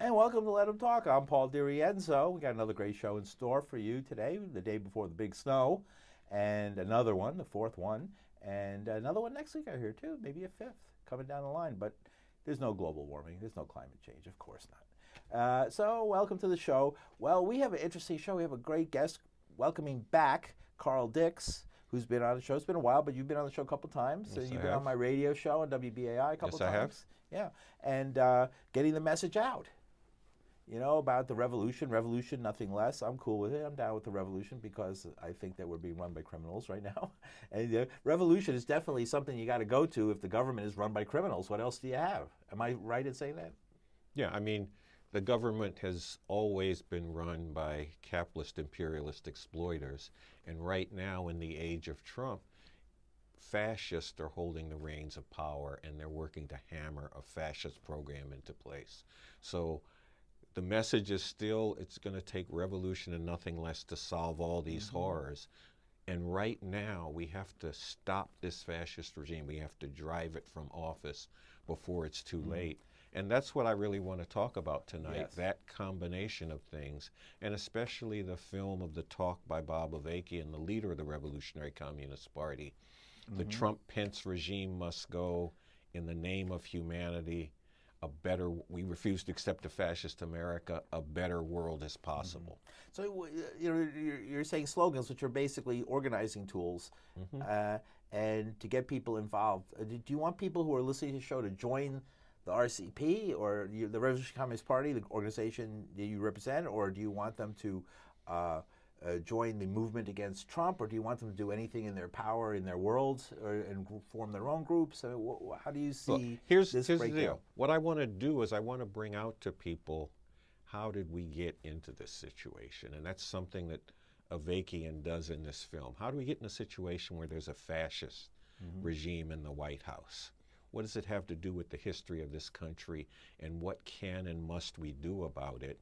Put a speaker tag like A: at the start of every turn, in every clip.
A: And welcome to Let Them Talk. I'm Paul DiRienzo. We got another great show in store for you today, the day before the big snow, and another one, the fourth one, and another one next week I hear too, maybe a fifth coming down the line. But there's no global warming, there's no climate change, of course not. So welcome to the show. Well, we have an interesting show. We have a great guest welcoming back Carl Dix, who's been on the show. It's been a while, but you've been on the show a couple times.
B: Yes,
A: You've
B: I
A: been on
B: have.
A: my radio show on WBAI a couple
B: Yes, I have.
A: times. Yeah, and getting the message out, about the revolution. Revolution, nothing less. I'm cool with it. I'm down with the revolution because I think that we're being run by criminals right now. And revolution is definitely something you got to go to if the government is run by criminals. What else do you have? Am I right in saying that?
B: Yeah, I mean, the government has always been run by capitalist imperialist exploiters. And right now, in the age of Trump, fascists are holding the reins of power and they're working to hammer a fascist program into place. So the message is still it's going to take revolution and nothing less to solve all these horrors. And right now, we have to stop this fascist regime. We have to drive it from office before it's too late. And that's what I really want to talk about tonight,
A: Yes.
B: that combination of things, and especially the film of The Talk by Bob Avakian, the leader of the Revolutionary Communist Party. The Trump-Pence regime must go in the name of humanity. We refuse to accept a fascist America. A better world is possible.
A: So you're saying slogans, which are basically organizing tools, and to get people involved. Do you want people who are listening to the show to join the RCP or the Revolutionary Communist Party, the organization that you represent, or do you want them to join the movement against Trump, or do you want them to do anything in their power, in their worlds, and form their own groups? How do you
B: Look,
A: see
B: here's
A: this
B: the
A: breakdown?
B: deal. What I want to do is I want to bring out to people how did we get into this situation? And that's something that Avakian does in this film. How do we get in a situation where there's a fascist regime in the White House? What does it have to do with the history of this country, and what can and must we do about it?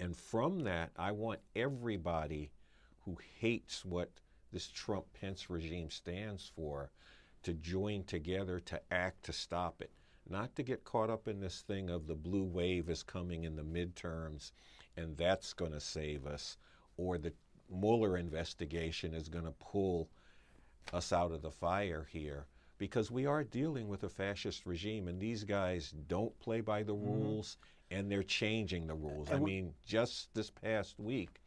B: And from that, I want everybody who hates what this Trump-Pence regime stands for to join together to act to stop it. Not to get caught up in this thing of the blue wave is coming in the midterms and that's going to save us, or the Mueller investigation is going to pull us out of the fire here, because we are dealing with a fascist regime and these guys don't play by the rules and they're changing the rules. I mean, just this past week,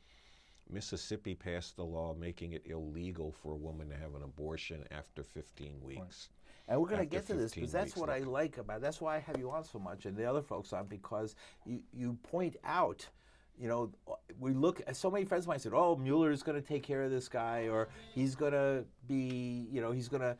B: Mississippi passed a law making it illegal for a woman to have an abortion after 15 weeks.
A: And we're going to
B: After
A: get to this
B: 15
A: because that's
B: weeks,
A: what I
B: look.
A: like about. That's why I have you on so much, and the other folks on, because you point out. We look. So many friends of mine said, "Oh, Mueller is going to take care of this guy, or he's going to be, he's going to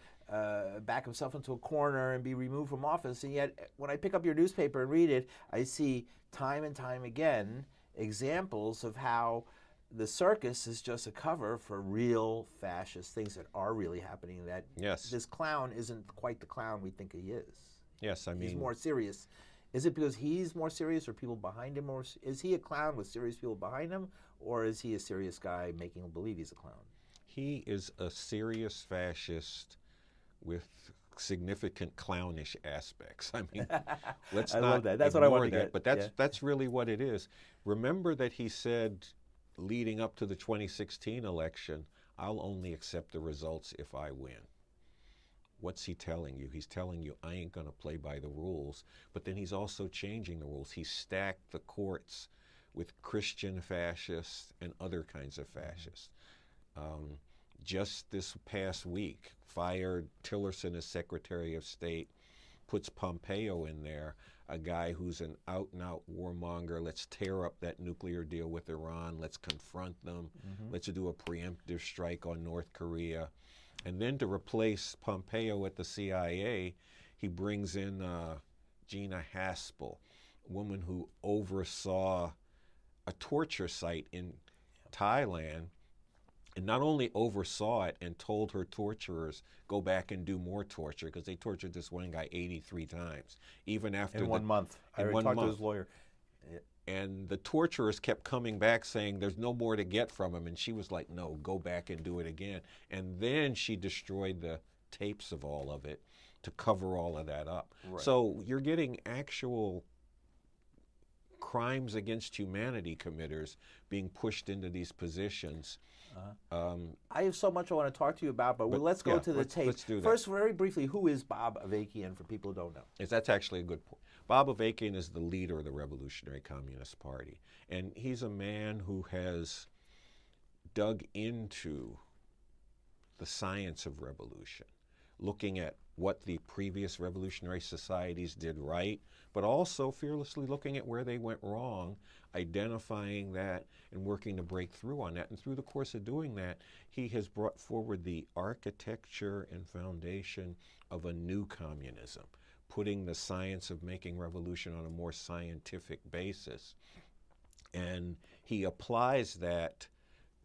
A: back himself into a corner and be removed from office." And yet, when I pick up your newspaper and read it, I see time and time again examples of how the circus is just a cover for real fascist things that are really happening. That
B: Yes.
A: this clown isn't quite the clown we think he is.
B: Yes, I
A: He's
B: mean,
A: more serious. Is it because he's more serious, or people behind him? Or is he a clown with serious people behind him, or is he a serious guy making him believe he's a clown?
B: he is a serious fascist with significant clownish aspects. I mean, let's
A: I
B: not
A: love that. That's what I
B: ignore
A: wanted to
B: that.
A: get.
B: But
A: Yeah.
B: that's really what it is. Remember that he said, leading up to the 2016 election, I'll only accept the results if I win. What's he telling you? He's telling you, I ain't going to play by the rules. But then he's also changing the rules. He stacked the courts with Christian fascists and other kinds of fascists. Um, just this past week, fired Tillerson as Secretary of State, puts Pompeo in there, a guy who's an out-and-out warmonger. Let's tear up that nuclear deal with Iran. Let's confront them. Let's do a preemptive strike on North Korea. And then to replace Pompeo at the CIA, he brings in Gina Haspel, a woman who oversaw a torture site in Thailand, and not only oversaw it and told her torturers, go back and do more torture, because they tortured this one guy 83 times, even after
A: In 1 month, I
B: in
A: already
B: 1
A: talked to
B: month.
A: his lawyer. Yeah.
B: And the torturers kept coming back saying there's no more to get from him. And she was like, no, go back and do it again. And then she destroyed the tapes of all of it to cover all of that up.
A: Right.
B: So you're getting actual crimes against humanity committers being pushed into these positions.
A: I have so much I want to talk to you about, but let's go to the tape.
B: Let's do that.
A: First, very briefly, who is Bob Avakian for people who don't know?
B: Yes, that's actually a good point. Bob Avakian is the leader of the Revolutionary Communist Party, and he's a man who has dug into the science of revolution, looking at what the previous revolutionary societies did right, but also fearlessly looking at where they went wrong, identifying that and working to break through on that. And through the course of doing that, he has brought forward the architecture and foundation of a new communism, putting the science of making revolution on a more scientific basis. And he applies that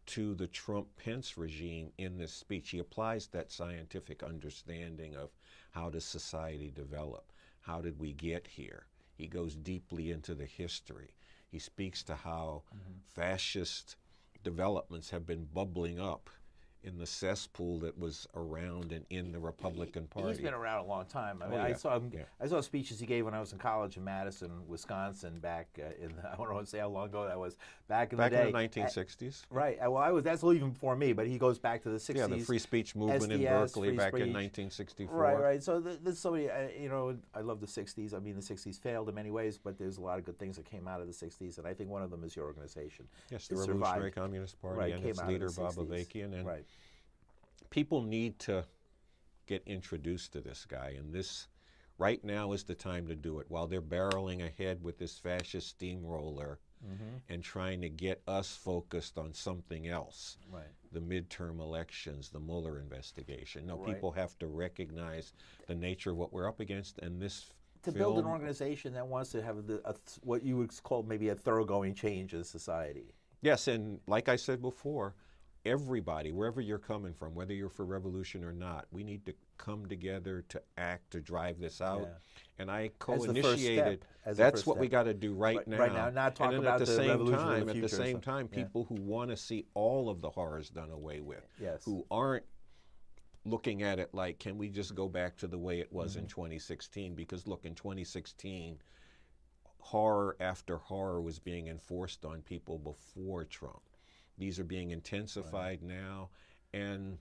B: to the Trump-Pence regime in this speech. He applies that scientific understanding of how does society develop? How did we get here? He goes deeply into the history. He speaks to how fascist developments have been bubbling up in the cesspool that was around and in the Republican Party.
A: He's been around a long time. I mean, I saw speeches he gave when I was in college in Madison, Wisconsin, back in I don't want to say how long ago that was. Back in the day,
B: in the 1960s.
A: Right. Well, that's even before me, but he goes back to the 60s.
B: Yeah, the free speech movement in Berkeley back in 1964.
A: Right. So there's so many. I love the 60s. I mean, the 60s failed in many ways, but there's a lot of good things that came out of the 60s, and I think one of them is your organization.
B: Yes, the Revolutionary Communist Party and its leader, Bob Avakian. And people need to get introduced to this guy, and this right now is the time to do it. While they're barreling ahead with this fascist steamroller and trying to get us focused on something else, the midterm elections, the Mueller investigation. No, people have to recognize the nature of what we're up against, and this
A: to build an organization that wants to have what you would call maybe a thoroughgoing change in society.
B: Yes, and like I said before, everybody, wherever you're coming from, whether you're for revolution or not, we need to come together to act, to drive this out. Yeah. And I co-initiated. That's what we got to do right now.
A: Right now, not talk about the revolution in the future.
B: At the same time, people who want to see all of the horrors done away with, who aren't looking at it like, can we just go back to the way it was in 2016? Because look, in 2016, horror after horror was being enforced on people before Trump. These are being intensified now, and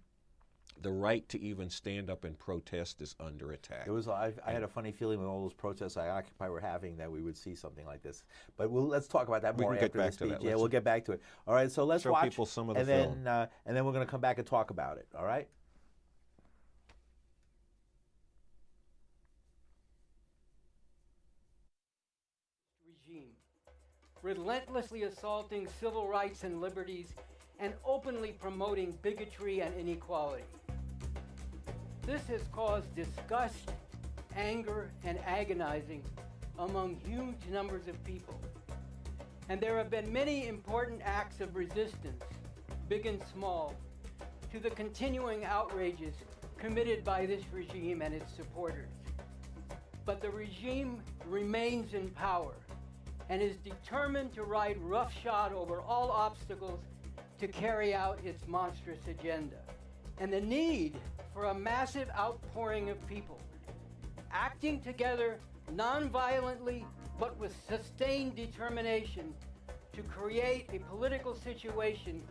B: the right to even stand up and protest is under attack.
A: I had a funny feeling with all those protests Occupy were having that we would see something like this. But let's talk about that more after the speech. Yeah, we'll get back to it. All right, so let's watch
B: people some of the film.
A: And then we're going to come back and talk about it. All right?
C: Relentlessly assaulting civil rights and liberties, and openly promoting bigotry and inequality. This has caused disgust, anger, and agonizing among huge numbers of people. And there have been many important acts of resistance, big and small, to the continuing outrages committed by this regime and its supporters. But the regime remains in power and is determined to ride roughshod over all obstacles to carry out its monstrous agenda. And the need for a massive outpouring of people, acting together non-violently but with sustained determination to create a political situation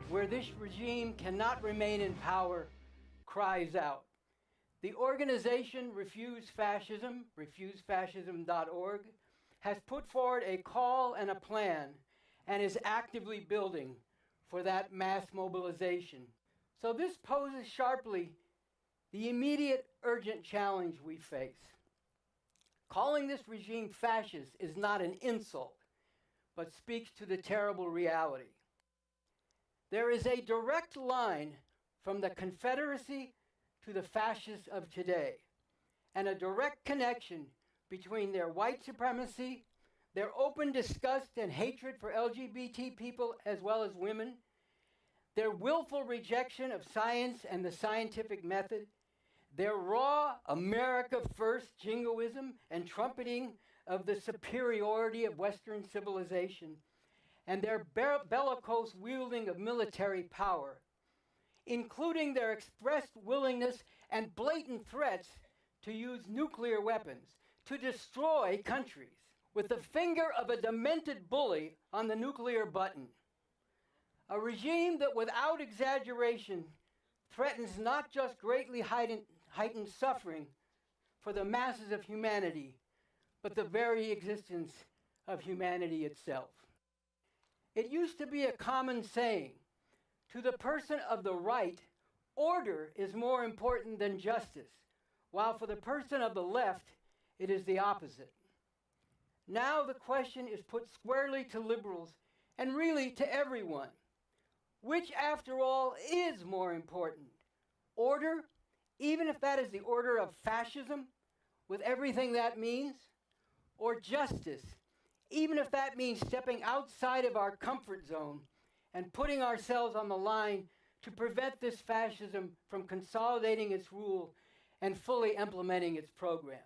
C: where this regime cannot remain in power, cries out. The organization Refuse Fascism, refusefascism.org, has put forward a call and a plan and is actively building for that mass mobilization. So this poses sharply the immediate urgent challenge we face. Calling this regime fascist is not an insult, but speaks to the terrible reality. There is a direct line from the Confederacy to the fascists of today, and a direct connection between their white supremacy, their open disgust and hatred for LGBT people as well as women, their willful rejection of science and the scientific method, their raw America First jingoism and trumpeting of the superiority of Western civilization, and their bellicose wielding of military power, including their expressed willingness and blatant threats to use nuclear weapons to destroy countries. with the finger of a demented bully on the nuclear button. A regime that, without exaggeration, threatens not just greatly heightened suffering for the masses of humanity, but the very existence of humanity itself. It used to be a common saying, to the person of the right, order is more important than justice, while for the person of the left, it is the opposite. Now the question is put squarely to liberals, and really to everyone. Which, after all, is more important? Order, even if that is the order of fascism, with everything that means? Or justice, even if that means stepping outside of our comfort zone and putting ourselves on the line to prevent this fascism from consolidating its rule and fully implementing its program?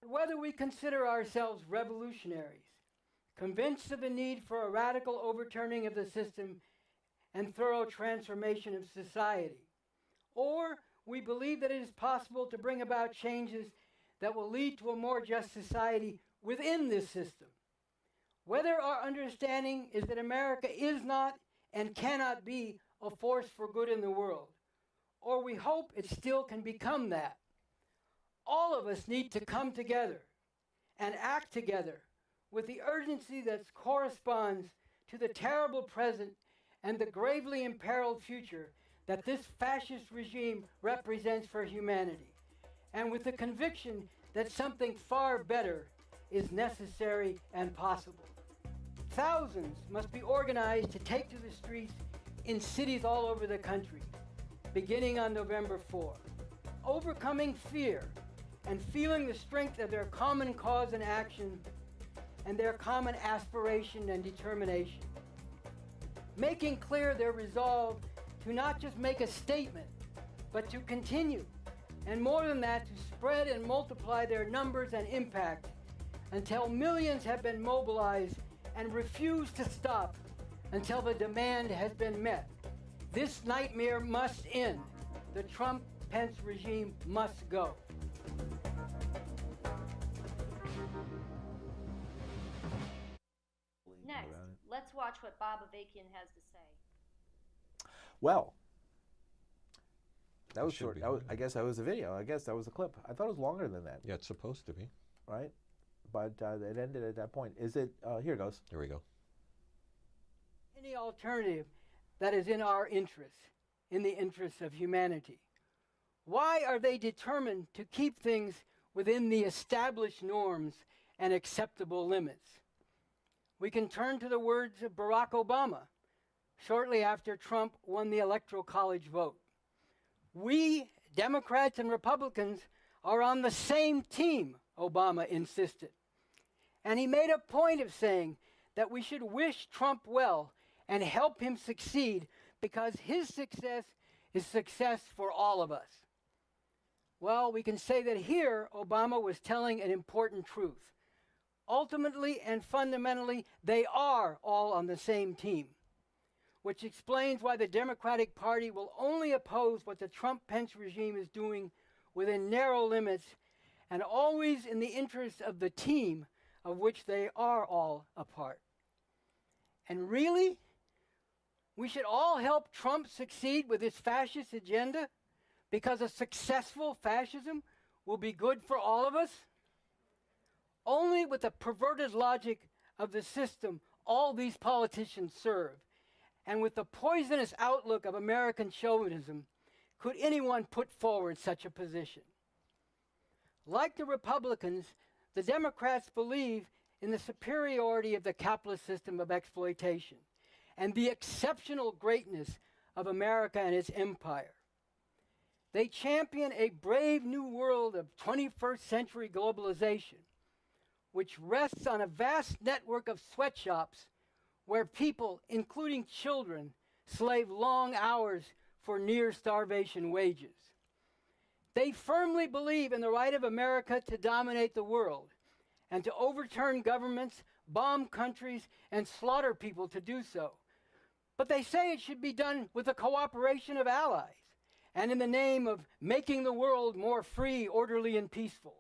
C: Whether we consider ourselves revolutionaries, convinced of the need for a radical overturning of the system and thorough transformation of society, or we believe that it is possible to bring about changes that will lead to a more just society within this system. Whether our understanding is that America is not and cannot be a force for good in the world, or we hope it still can become that, all of us need to come together and act together with the urgency that corresponds to the terrible present and the gravely imperiled future that this fascist regime represents for humanity, and with the conviction that something far better is necessary and possible. Thousands must be organized to take to the streets in cities all over the country, beginning on November 4, overcoming fear and feeling the strength of their common cause and action and their common aspiration and determination, making clear their resolve to not just make a statement, but to continue, and more than that, to spread and multiply their numbers and impact until millions have been mobilized and refuse to stop until the demand has been met. This nightmare must end. The Trump-Pence regime must go.
D: Next, let's watch what Bob Avakian has to say.
A: Well, that was
B: Should
A: short.
B: be.
A: I guess that was a video. I guess that was a clip. I thought it was longer than that.
B: Yeah, it's supposed to be.
A: Right? But it ended at that point. Is it? Here it goes.
B: Here we go.
C: Any alternative that is in our interests, in the interests of humanity. Why are they determined to keep things within the established norms and acceptable limits? We can turn to the words of Barack Obama shortly after Trump won the Electoral College vote. We, Democrats and Republicans, are on the same team, Obama insisted. And he made a point of saying that we should wish Trump well and help him succeed because his success is success for all of us. Well, we can say that here Obama was telling an important truth. Ultimately and fundamentally, they are all on the same team, which explains why the Democratic Party will only oppose what the Trump-Pence regime is doing within narrow limits and always in the interest of the team of which they are all a part. And really, we should all help Trump succeed with his fascist agenda because a successful fascism will be good for all of us? Only with the perverted logic of the system all these politicians serve, and with the poisonous outlook of American chauvinism, could anyone put forward such a position. Like the Republicans, the Democrats believe in the superiority of the capitalist system of exploitation and the exceptional greatness of America and its empire. They champion a brave new world of 21st century globalization, which rests on a vast network of sweatshops where people, including children, slave long hours for near starvation wages. They firmly believe in the right of America to dominate the world and to overturn governments, bomb countries, and slaughter people to do so. But they say it should be done with the cooperation of allies and in the name of making the world more free, orderly, and peaceful.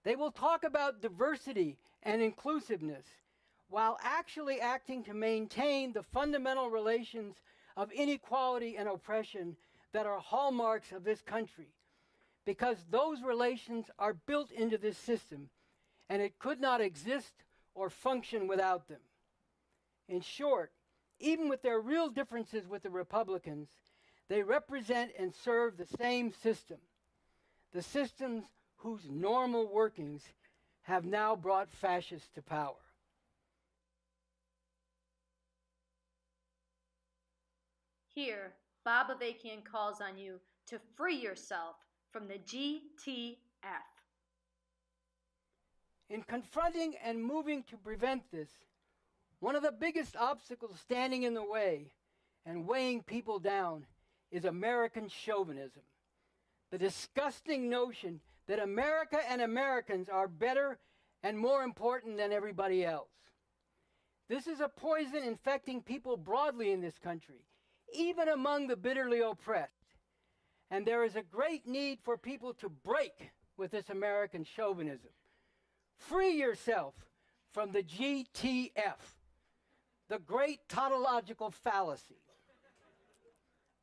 C: They will talk about diversity and inclusiveness, while actually acting to maintain the fundamental relations of inequality and oppression that are hallmarks of this country, because those relations are built into this system, and it could not exist or function without them. In short, even with their real differences with the Republicans, they represent and serve the same system, the systems whose normal workings have now brought fascists to power.
D: Here, Bob Avakian calls on you to free yourself from the GTF.
C: In confronting and moving to prevent this, one of the biggest obstacles standing in the way and weighing people down is American chauvinism, the disgusting notion that America and Americans are better and more important than everybody else. This is a poison infecting people broadly in this country, even among the bitterly oppressed. And there is a great need for people to break with this American chauvinism. Free yourself from the GTF, the great tautological fallacy.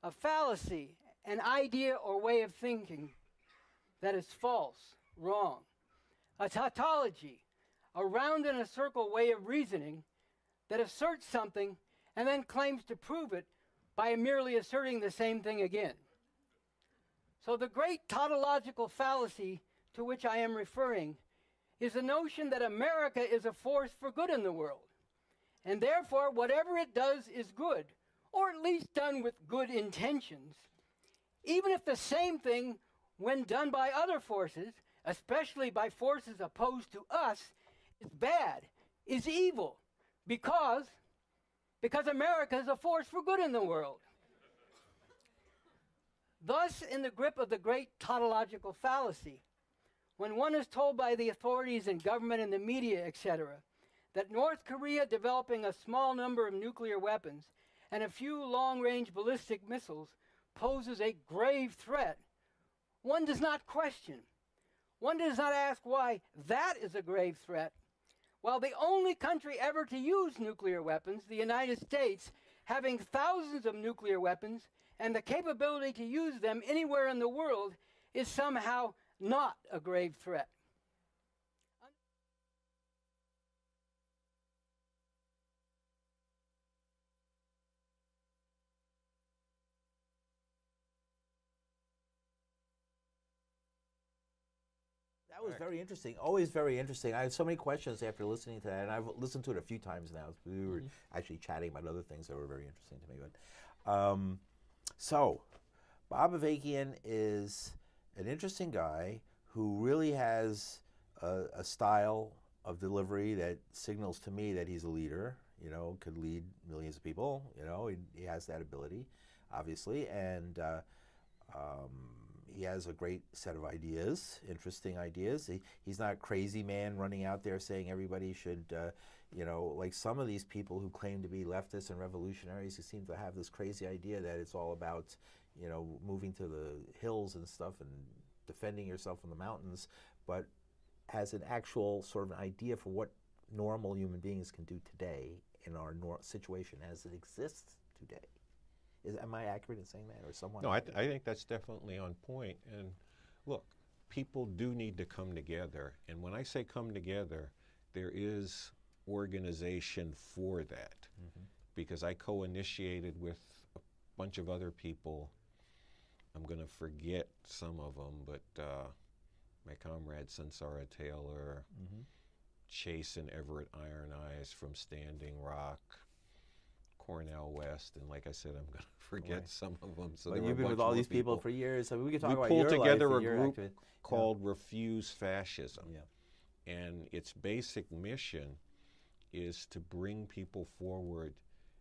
C: A fallacy, an idea or way of thinking that is false, wrong. A tautology, a round in a circle way of reasoning that asserts something and then claims to prove it by merely asserting the same thing again. So the great tautological fallacy to which I am referring is the notion that America is a force for good in the world, and therefore whatever it does is good, or at least done with good intentions, even if the same thing, when done by other forces, especially by forces opposed to us, is bad, is evil, because America is a force for good in the world. Thus, in the grip of the great tautological fallacy, when one is told by the authorities and government and the media, etc., that North Korea developing a small number of nuclear weapons and a few long-range ballistic missiles poses a grave threat, one does not question. One does not ask why that is a grave threat, while the only country ever to use nuclear weapons, the United States, having thousands of nuclear weapons and the capability to use them anywhere in the world, is somehow not a grave threat.
A: That was very interesting. Always very interesting. I have so many questions after listening to that, and I've listened to it a few times now. We were actually chatting about other things that were very interesting to me. But so, Bob Avakian is an interesting guy who really has a style of delivery that signals to me that he's a leader. You know, could lead millions of people. You know, he has that ability, obviously, and he has a great set of ideas, interesting ideas. He's not a crazy man running out there saying everybody should, you know, like some of these people who claim to be leftists and revolutionaries who seem to have this crazy idea that it's all about, you know, moving to the hills and stuff and defending yourself from the mountains, but has an actual sort of an idea for what normal human beings can do today in our situation as it exists today. Am I accurate in saying that, or someone?
B: No, I think that's definitely on point. And look, people do need to come together. And when I say come together, there is organization for that. Because I co-initiated with a bunch of other people. I'm going to forget some of them, but my comrade Sansara Taylor, Chase and Everett Iron Eyes from Standing Rock, Cornell West, and like I said, I'm going to forget some of them. So
A: you've been with all these people for years. I mean, we could talk about
B: your
A: your life.
B: We pulled together a
A: your
B: group called Refuse Fascism. And its basic mission is to bring people forward,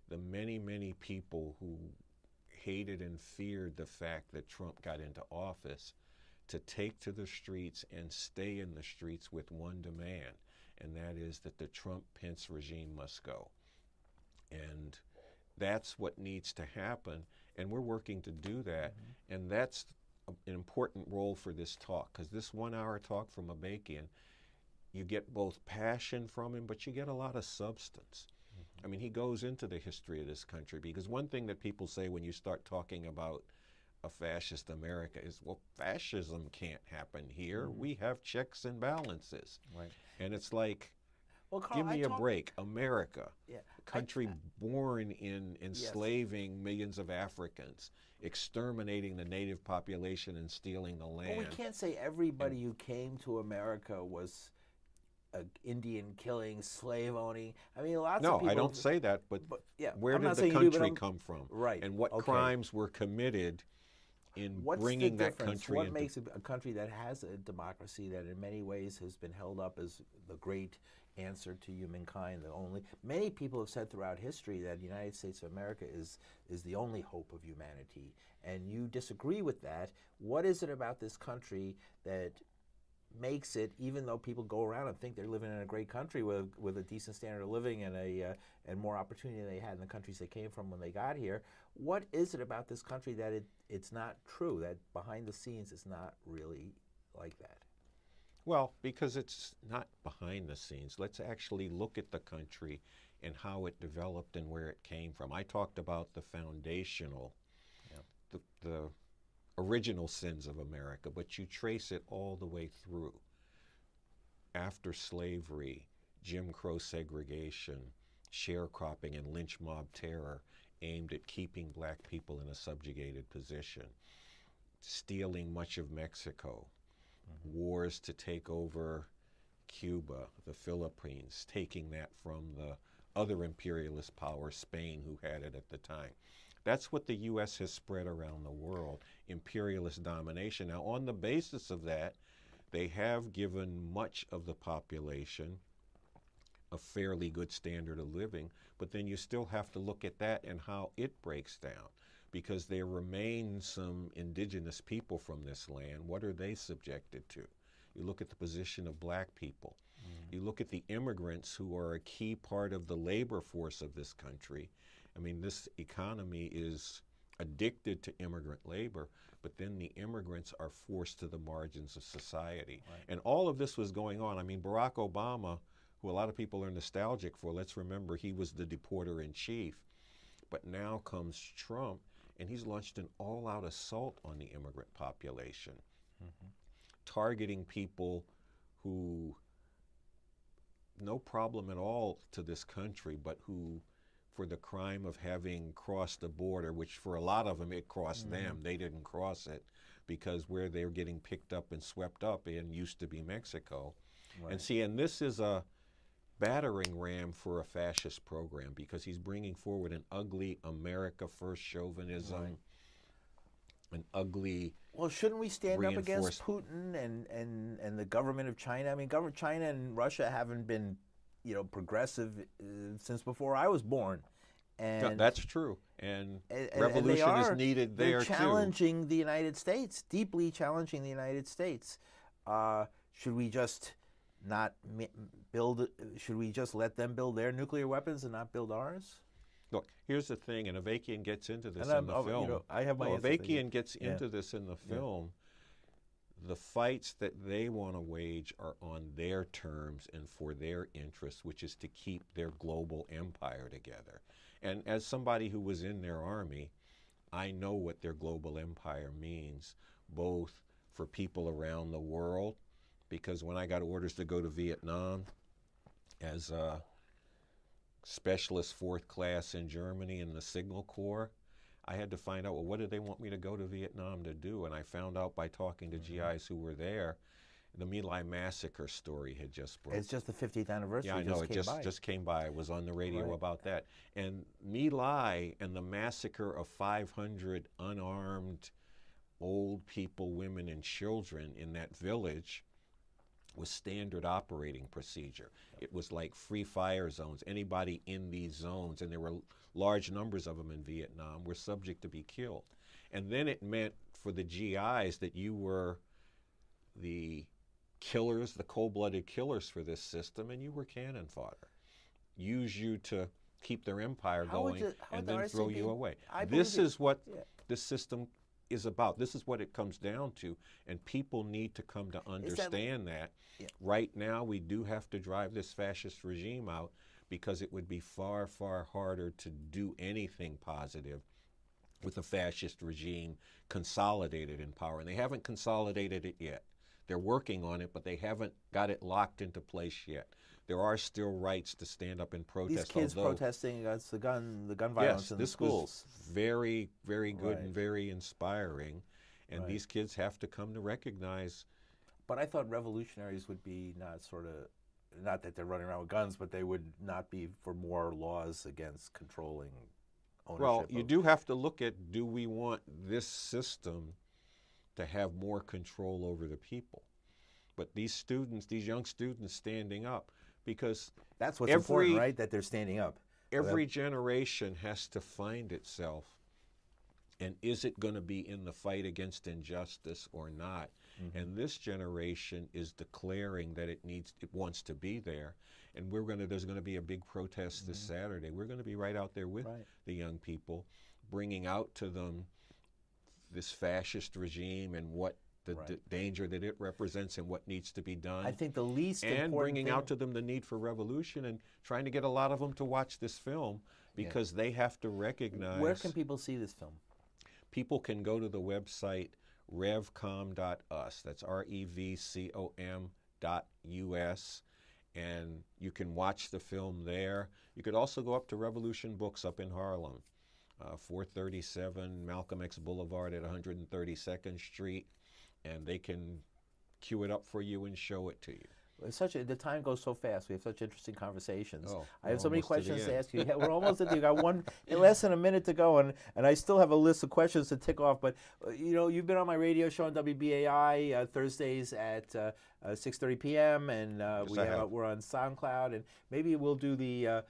B: the many, many people who hated and feared the fact that Trump got into office, to take to the streets and stay in the streets with one demand, and that is that the Trump-Pence regime must go. And that's what needs to happen, and we're working to do that. And that's an important role for this talk, because this 1 hour talk from Avakian you get both passion from him, but you get a lot of substance. I mean, he goes into the history of this country, because one thing that people say when you start talking about a fascist America is, well, fascism can't happen here. We have checks and balances.
A: Right.
B: And it's like,
A: Well, Carl,
B: give me a break. America,
A: Yeah,
B: a country born in enslaving millions of Africans, exterminating the native population and stealing the land.
A: Well, we can't say everybody who came to America was Indian killing, slave owning. I mean, lots of people.
B: No, I don't say that, but
A: yeah,
B: where
A: I'm
B: did
A: not
B: the
A: saying you do,
B: country
A: but
B: come from?
A: Right.
B: And what
A: Okay.
B: crimes were committed in
A: What's
B: bringing
A: the
B: that
A: difference?
B: country
A: What
B: into...
A: makes a country that has a democracy that in many ways has been held up as the great answer to humankind, the only... Many people have said throughout history that the United States of America is the only hope of humanity, and you disagree with that. What is it about this country that makes it, even though people go around and think they're living in a great country with a decent standard of living and more opportunity than they had in the countries they came from when they got here, what is it about this country that it's not true, that behind the scenes it's not really like that?
B: Well, because it's not behind the scenes. Let's actually look at the country and how it developed and where it came from. I talked about the foundational, the original sins of America, but you trace it all the way through. After slavery, Jim Crow segregation, sharecropping, and lynch mob terror aimed at keeping black people in a subjugated position, stealing much of Mexico, wars to take over Cuba, the Philippines, taking that from the other imperialist power, Spain, who had it at the time. That's what the U.S. has spread around the world, imperialist domination. Now, on the basis of that, they have given much of the population a fairly good standard of living, but then you still have to look at that and how it breaks down, because there remain some indigenous people from this land. What are they subjected to? You look at the position of black people. You look at the immigrants who are a key part of the labor force of this country. I mean, this economy is addicted to immigrant labor, but then the immigrants are forced to the margins of society. Right. And all of this was going on. I mean, Barack Obama, who a lot of people are nostalgic for, let's remember he was the deporter-in-chief. But now comes Trump, and he's launched an all-out assault on the immigrant population, targeting people who, no problem at all to this country, but who, for the crime of having crossed the border, which for a lot of them it crossed them, they didn't cross it, because where they're getting picked up and swept up in used to be Mexico. Right. And see, and this is a battering ram for a fascist program, because he's bringing forward an ugly America First chauvinism, an ugly...
A: Well, shouldn't we stand up against Putin and the government of China? I mean, China and Russia haven't been, progressive since before I was born. And
B: that's true. And revolution is needed there, too.
A: They're challenging the United States, deeply challenging the United States. Should we just not build? Should we just let them build their nuclear weapons and not build ours?
B: Look, here's the thing, and Avakian gets into this in the film.
A: I have my
B: Avakian gets into this in the film. The fights that they want to wage are on their terms and for their interests, which is to keep their global empire together. And as somebody who was in their army, I know what their global empire means, both for people around the world, because when I got orders to go to Vietnam as a specialist fourth class in Germany in the Signal Corps, I had to find out, well, what did they want me to go to Vietnam to do? And I found out by talking to GIs who were there, the My Lai massacre story had just broken.
A: It's just the 50th anniversary.
B: Yeah, I know. It just came by. I was on the radio about that. And My Lai and the massacre of 500 unarmed old people, women, and children in that village was standard operating procedure. It was like free fire zones. Anybody in these zones, and there were large numbers of them in Vietnam, were subject to be killed. And then it meant for the GIs that you were the killers, the cold-blooded killers for this system, and you were cannon fodder. Use you to keep their empire going and then throw you away. This is what this system is about. This is what it comes down to, and people need to come to understand that.
A: Yeah.
B: Right now, we do have to drive this fascist regime out, because it would be far, far harder to do anything positive with a fascist regime consolidated in power. And they haven't consolidated it yet. They're working on it, but they haven't got it locked into place yet. There are still rights to stand up and protest.
A: These kids protesting against the gun violence in the schools.
B: Was very, very good
A: Right.
B: and very inspiring. And
A: Right.
B: these kids have to come to recognize.
A: But I thought revolutionaries would be not that they're running around with guns, but they would not be for more laws against controlling ownership.
B: Well, you do have to look at, do we want this system to have more control over the people? But these students, these young students standing up, because
A: that's what's important, right? That they're standing up.
B: Every generation has to find itself, and is it going to be in the fight against injustice or not? Mm-hmm. And this generation is declaring that it wants to be there, and there's going to be a big protest this Saturday. We're going to be right out there with the young people, bringing out to them this fascist regime and what the danger that it represents and what needs to be done.
A: I think the least
B: and
A: important
B: bringing
A: thing,
B: out to them the need for revolution, and trying to get a lot of them to watch this film, because they have to recognize.
A: Where can people see this film?
B: People can go to the website revcom.us. That's REVCOM.us, and you can watch the film there. You could also go up to Revolution Books up in Harlem, 437 Malcolm X Boulevard at 132nd Street, and they can queue it up for you and show it to you.
A: The time goes so fast. We have such interesting conversations.
B: Oh,
A: I have so many questions to ask you.
B: Yeah,
A: we're almost at the end. You got less than a minute to go, and I still have a list of questions to tick off. But you've been on my radio show on WBAI Thursdays at 6:30 p.m. and we're on SoundCloud, and maybe we'll do the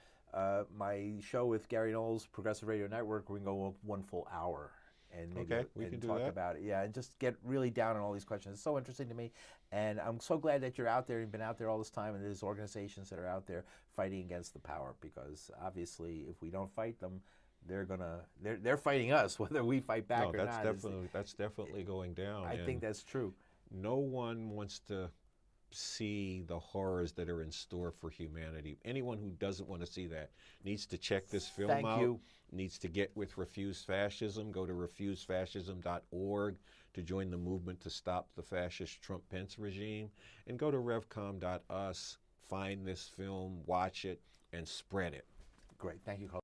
A: my show with Gary Knowles, Progressive Radio Network. We can go one full hour. And maybe
B: we can
A: talk about it, and just get really down on all these questions. It's so interesting to me, and I'm so glad that you're out there and been out there all this time, and there's organizations that are out there fighting against the power, because obviously if we don't fight them, they're fighting us, whether we fight back or not.
B: That's definitely going down.
A: I think that's true.
B: No one wants to see the horrors that are in store for humanity. Anyone who doesn't want to see that needs to check this film out. Needs to get with Refuse Fascism. Go to refusefascism.org to join the movement to stop the fascist Trump-Pence regime. And go to revcom.us, find this film, watch it, and spread it.
A: Great. Thank you, Carl.